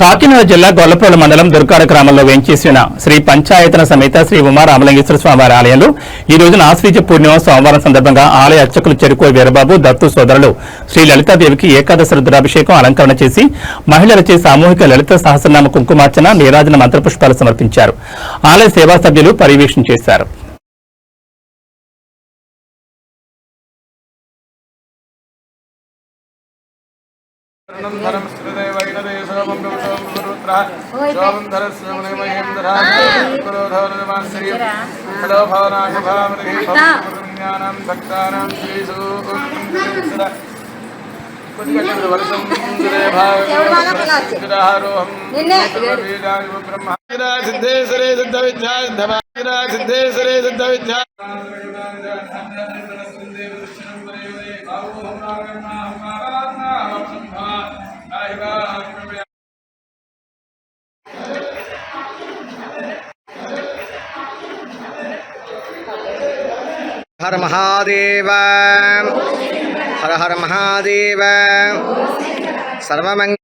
కాకినాడ జిల్లా గొల్లప్రోలు మండలం దుర్గాడ గ్రామంలో వేంచేసిన శ్రీ పంచాయతన సమేత శ్రీ ఉమా రామలింగేశ్వర స్వామివారి ఆలయంలో ఈ రోజున ఆశ్వీజ పూర్ణిమ సోమవారం సందర్భంగా ఆలయ అర్చకులు చెరుకోయి వీరబాబు దత్తు సోదరులు శ్రీ లలితాదేవికి ఏకాదశి రుద్రాభిషేకం అలంకరణ చేసి మహిళలచే సామూహిక లలిత సహస్రనామ కుంకుమార్చన నీరాజన మంత్రపుష్పాలు సమర్పించారు. ఆలయ సేవా సభ్యులు పర్యవేక్షణ చేశారు. हर महादेव हर हर महादेव सर्वमंगल